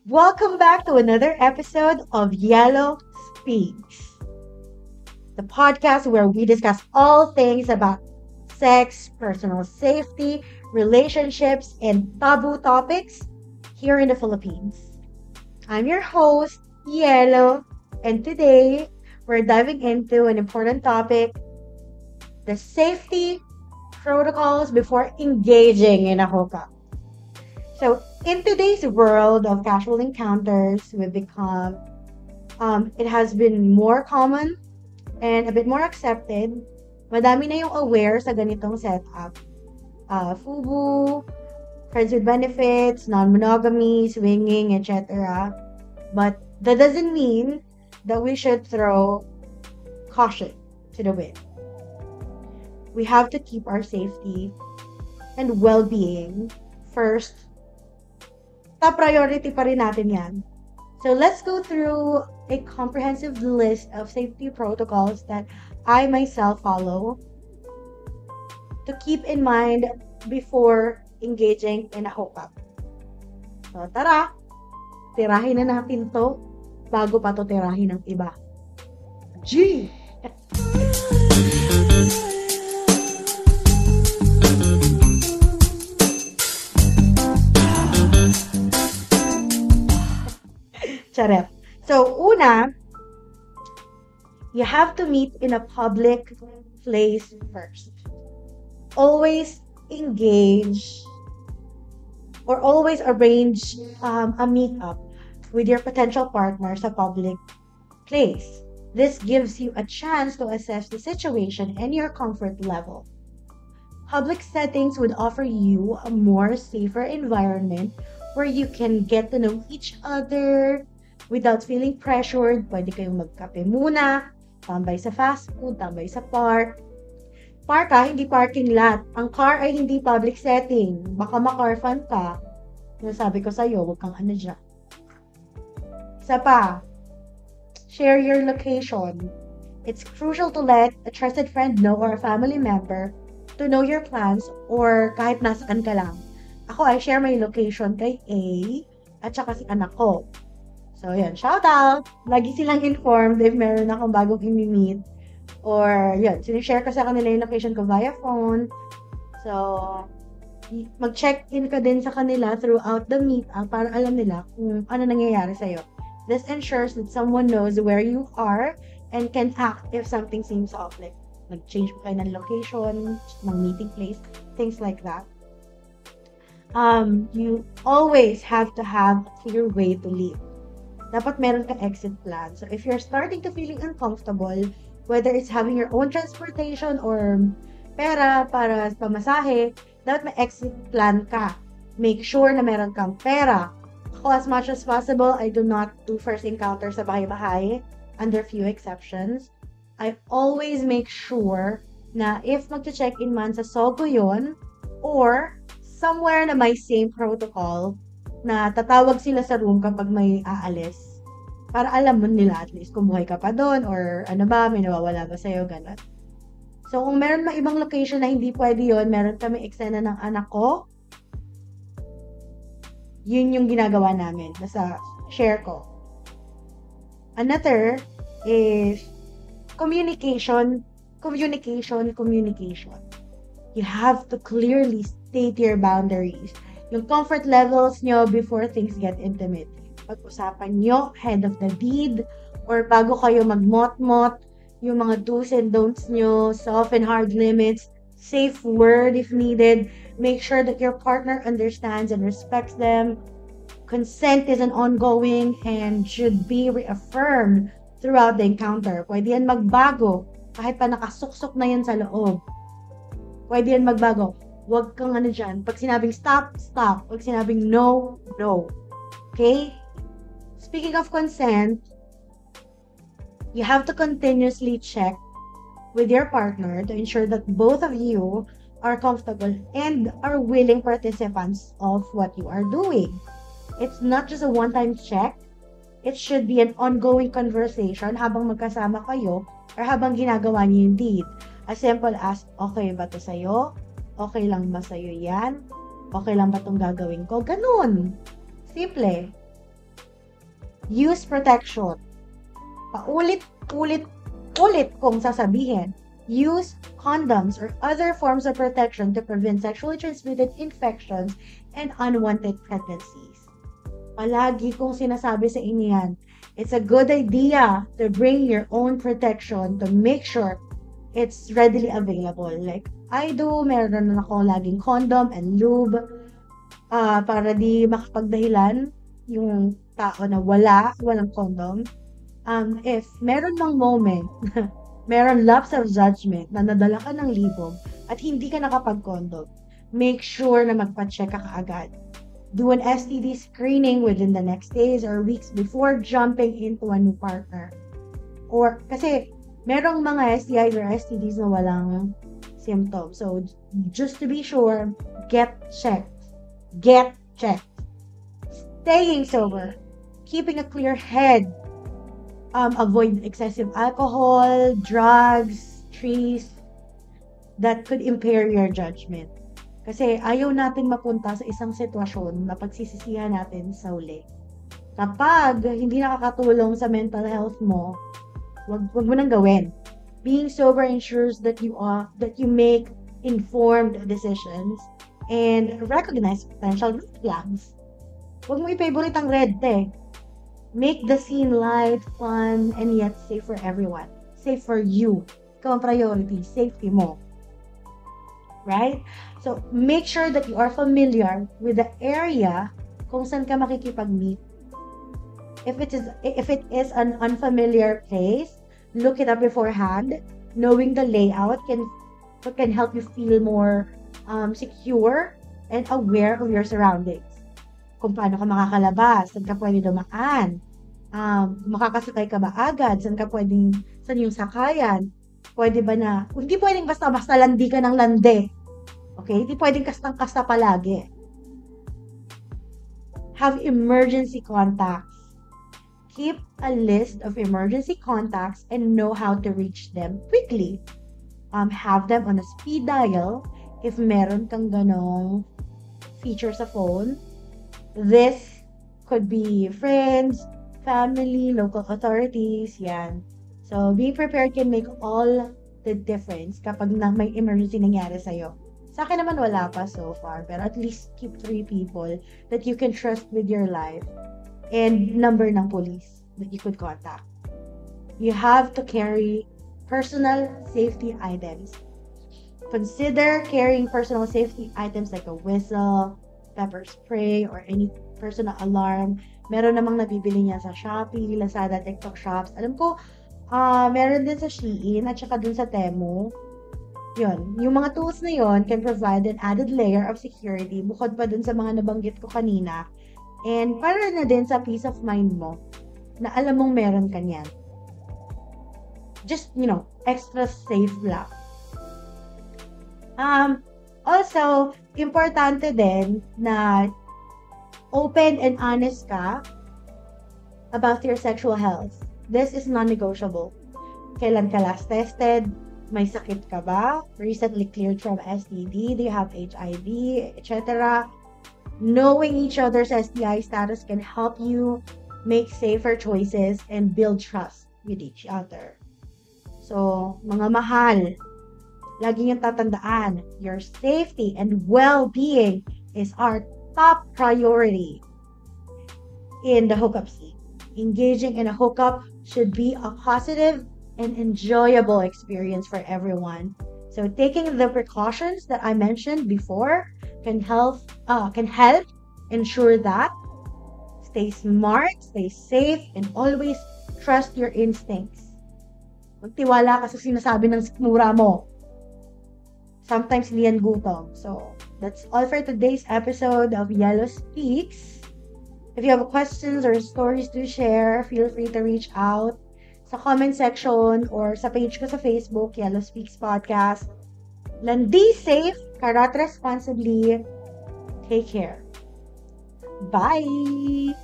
Welcome back to another episode of Yellow Speaks, the podcast where we discuss all things about sex, personal safety, relationships, and taboo topics here in the Philippines. I'm your host, Yellow, and today we're diving into an important topic, the safety protocols before engaging in a hookup. So, in today's world of casual encounters, it has been more common and a bit more accepted. Madami na yung aware sa ganitong setup. FUBU, friends with benefits, non-monogamy, swinging, etc. But that doesn't mean that we should throw caution to the wind. We have to keep our safety and well-being first. Top priority pa rin natin yan. So let's go through a comprehensive list of safety protocols that I myself follow to keep in mind before engaging in a hookup. So tara, tirahin na natin to bago pa to tirahin ng iba. G! Charep. So, una, you have to meet in a public place first. Always engage or always arrange a meetup with your potential partner sa public place. This gives you a chance to assess the situation and your comfort level. Public settings would offer you a more safer environment where you can get to know each other without feeling pressured. Pwede kayong magkape muna, tambay sa fast food, tambay sa park. Park hindi parking lot. Ang car ay hindi public setting. Baka ma-car fan ka. Sabi ko sa'yo, huwag kang dyan. Isa pa, share your location. It's crucial to let a trusted friend know or a family member to know your plans or kahit nasaan ka lang. Ako, I share my location kay A at saka si anak ko. So, yun, shout out! Lagi silang informed if meron akong bagong i-meet. Or, yun, sinishare ko sa kanila yung location ko via phone. So, mag-check-in ka din sa kanila throughout the meetup para alam nila kung ano nangyayari sa'yo. This ensures that someone knows where you are and can act if something seems off. Like, nag-change mo kayo ng location, ng meeting place, things like that. You always have to have a clear way to leave. Dapat meron ka exit plan. So if you're starting to feeling uncomfortable, whether it's having your own transportation or pera para pamasahe, dapat may exit plan ka. Make sure na meron kang pera. Ako, as much as possible, I do not do first encounter sa bahay-bahay, under few exceptions. I always make sure na if mag-check-in man sa Sogo yun, or somewhere na may same protocol, na tatawag sila sa room kapag may aalis. Para alam mo nila at least kung buhay ka pa doon or ano ba, may nawawala ba sa'yo, gano'n. So, kung meron mga ibang location na hindi pwede yun, meron kami eksena ng anak ko, yun yung ginagawa namin. Nasa share ko. Another is communication. You have to clearly state your boundaries. Yung comfort levels nyo before things get intimate. Pag-usapan nyo head of the deed or bago kayo mag-mot-mot, yung mga do's and don'ts nyo, soft and hard limits, safe word if needed. Make sure that your partner understands and respects them. Consent is an ongoing and should be reaffirmed throughout the encounter. Pwede yan magbago kahit pa nakasuksok na yan sa loob. Pwede yan magbago. Huwag kang dyan. Pag sinabing stop, stop. Pag sinabing no, no. Okay? Speaking of consent, you have to continuously check with your partner to ensure that both of you are comfortable and are willing participants of what you are doing. It's not just a one-time check. It should be an ongoing conversation habang magkasama kayo or habang ginagawa niyo yung deed. As simple as, okay ba to sa'yo? Okay lang ba sa'yo yan? Okay lang ba itong gagawin ko? Ganun. Simple. Use protection. Paulit-ulit kong sasabihin. Use condoms or other forms of protection to prevent sexually transmitted infections and unwanted pregnancies. Palagi kong sinasabi sa inyo yan. It's a good idea to bring your own protection to make sure it's readily available. Like, I do, meron na ako laging condom and lube para di makapagdahilan yung tao na walang condom. If meron mang moment, meron lapse of judgment na nadala ka ng libog at hindi ka nakapag-condom, make sure na magpa-check ka kaagad. Do an STD screening within the next days or weeks before jumping into a new partner. Or, kasi, merong mga STIs or STDs na walang symptoms. So, just to be sure, get checked. Get checked. Staying sober. Keeping a clear head. Avoid excessive alcohol, drugs, trees that could impair your judgment. Kasi ayaw natin mapunta sa isang sitwasyon na pagsisisihan natin sa huli. Kapag hindi nakakatulong sa mental health mo, wag mo nang gawin. Being sober ensures that you make informed decisions and recognize potential red flags. Wag mo i-favorite ang red, Make the scene light, fun, and yet safe for everyone. Safe for you. Ikaw ang priority. Safety mo. Right? So, make sure that you are familiar with the area kung saan ka makikipag-meet. If it is an unfamiliar place, look it up beforehand. Knowing the layout can help you feel more secure and aware of your surroundings. Kung paano ka makakalabas, saan ka pwede dumaan, makakasakay ka ba agad, saan yung sakayan, pwede ba na, hindi pwedeng basta-basta landi ka ng landi, okay, hindi pwedeng kastang-kasta palagi. Have emergency contacts. Keep a list of emergency contacts and know how to reach them quickly. Have them on a speed dial if meron kang ganong feature sa phone. This could be friends, family, local authorities, yan. So, being prepared can make all the difference kapag may emergency nangyari sa'yo. Sa akin naman wala pa so far, pero at least keep 3 people that you can trust with your life and number ng police that you could contact. You have to carry personal safety items. Consider carrying personal safety items like a whistle, pepper spray, or any personal alarm. Meron namang nabibili niya sa Shopee, Lazada, TikTok shops. Alam ko, meron din sa Shein at saka dun sa Temu. Yun. Yung mga tools na yun can provide an added layer of security bukod pa dun sa mga nabanggit ko kanina. And para na din sa peace of mind mo na alam mong meron ka niyan. Just, extra safe lang. Also, importante din na open and honest ka about your sexual health. This is non-negotiable. Kailan ka last tested? May sakit ka ba? Recently cleared from STD? Do you have HIV? Etc. Knowing each other's STI status can help you make safer choices and build trust with each other. So, mga mahal, lagi niyong tatandaan, your safety and well-being is our top priority in the hookup scene. Engaging in a hookup should be a positive and enjoyable experience for everyone. So taking the precautions that I mentioned before can help ensure that stay smart, stay safe, and always trust your instincts. Magtiwala ka sa sinasabi ng sikmura mo. Sometimes hindi yan gutom. So, that's all for today's episode of Yellow Speaks. If you have questions or stories to share, feel free to reach out sa comment section or sa page ko sa Facebook, Yellow Speaks Podcast. Landi safe, karat responsibly. Take care. Bye!